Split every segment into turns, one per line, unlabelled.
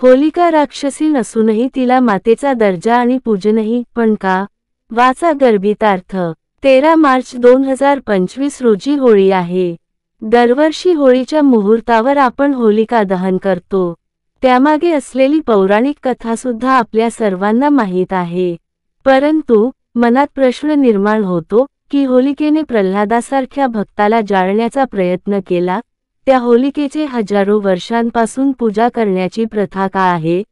होलिका राक्षसी नसूनही तिला मातेचा दर्जा आणि पूजनही, पण का? वाचा गर्भितार्थ। 13 मार्च 2025 रोजी होळी आहे। दरवर्षी होळीच्या मुहूर्तावर आपण होलिका दहन करतो। त्यामागे असलेली पौराणिक कथा सुद्धा आपल्या सर्वांना माहीत आहे। परंतु मनात प्रश्न निर्माण होतो की होलिकेने प्रल्हादासारख्या भक्ताला जाळण्याचा प्रयत्न केला, त्या होलिकेचे हजारो वर्षांपासून पूजा करण्याची प्रथा का आहे?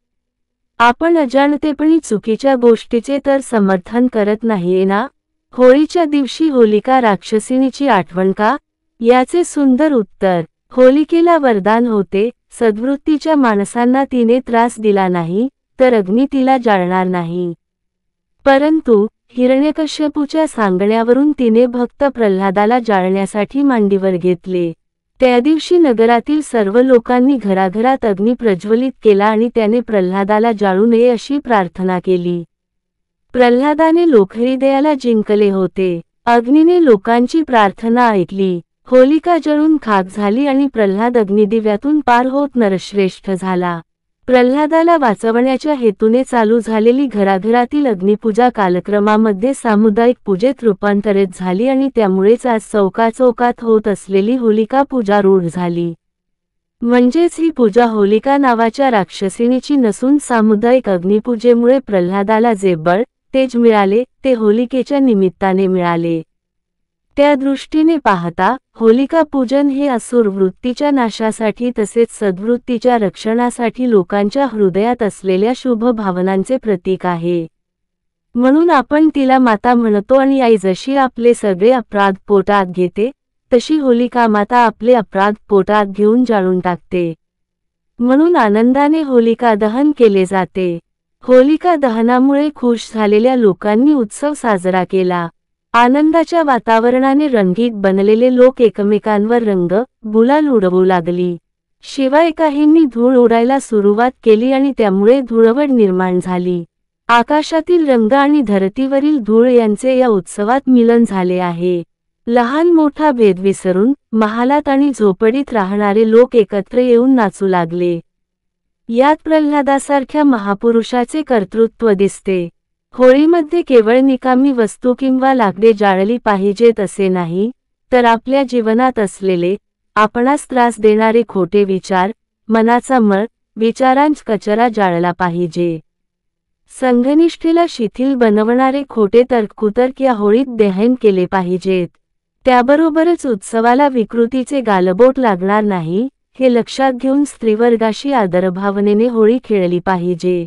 आपण अजाणतेपणी चुकीच्या गोष्टीचे तर समर्थन करत नाहीये ना? होळीच्या दिवशी होलिका राक्षसिणीची आठवण का? याचे सुंदर उत्तर, होलिकेला वरदान होते, सद्वृत्तीच्या माणसांना तिने त्रास दिला नाही तर अग्नी तिला जाळणार नाही। परंतु हिरण्यकश्यपूच्या सांगण्यावरून तिने भक्त प्रल्हादाला जाळण्यासाठी मांडीवर घेतले। त्या दिवशी नगरातील सर्व लोकांनी घराघरात अग्नी प्रज्वलित केला आणि त्याने प्रल्हादाला जाळू नये अशी प्रार्थना केली। प्रल्हादाने लोकहृदयाला जिंकले होते। अग्नीने लोकांची प्रार्थना ऐकली। होलिका जळून खाक झाली आणि प्रल्हाद अग्निदिव्यातून पार होत नरश्रेष्ठ झाला। प्रल्हादाला वाचवण्याच्या हेतूने चालू झालेली घराघरातील अग्निपूजा कालक्रमामध्ये सामुदायिक पूजेत रूपांतरित झाली आणि त्यामुळेच आज चौकाचौकात होत असलेली होलिका पूजा रूढ झाली। म्हणजेच ही पूजा होलिका नावाच्या राक्षसिणीची नसून सामुदायिक अग्निपूजेमुळे प्रल्हादाला जे बळ, तेज मिळाले ते होलिकेच्या निमित्ताने मिळाले। त्या दृष्टीने पाहता होलिका पूजन हे असुर वृत्तीच्या नाशासाठी तसेच सद्वृत्तीच्या रक्षणासाठी लोकांच्या हृदयात असलेल्या शुभ भावनांचे प्रतीक आहे। म्हणून आपण तिला माता म्हणतो आणि आई जशी आपले सगळे अपराध पोटात घेते, तशी होलिका माता आपले अपराध पोटात घेऊन जाळून टाकते। म्हणून आनंदाने होलिका दहन केले जाते। होलिका दहनामुळे खुश झालेल्या लोकांनी उत्सव साजरा केला। आनंदाच्या वातावरणाने रंगीत बनलेले लोक एकमेकांवर रंग, गुलाल उडवू लागली। शिवाय काहींनी धूळ उडायला सुरुवात केली आणि त्यामुळे धुळवड निर्माण झाली। आकाशातील रंग आणि धरतीवरील धूळ यांचे या उत्सवात मिलन झाले आहे। लहान मोठा भेद विसरून महालात आणि झोपडीत राहणारे लोक एकत्र येऊन नाचू लागले। यात प्रल्हादासारख्या महापुरुषाचे कर्तृत्व दिसते। होळीमध्ये केवळ निकामी वस्तू किंवा लाकडे जाळली पाहिजेत असे नाही, तर आपल्या जीवनात असलेले, आपणास त्रास देणारे खोटे विचार, मनाचा मळ, विचारांचा कचरा जाळला पाहिजे। संघनिष्ठेला शिथिल बनवणारे खोटे तर्ककुतर्क या होळीत दहन केले पाहिजेत। त्याबरोबरच उत्सवाला विकृतीचे गालबोट लागणार नाही, हे लक्षात घेऊन स्त्रीवर्गाशी आदरभावनेने होळी खेळली पाहिजे।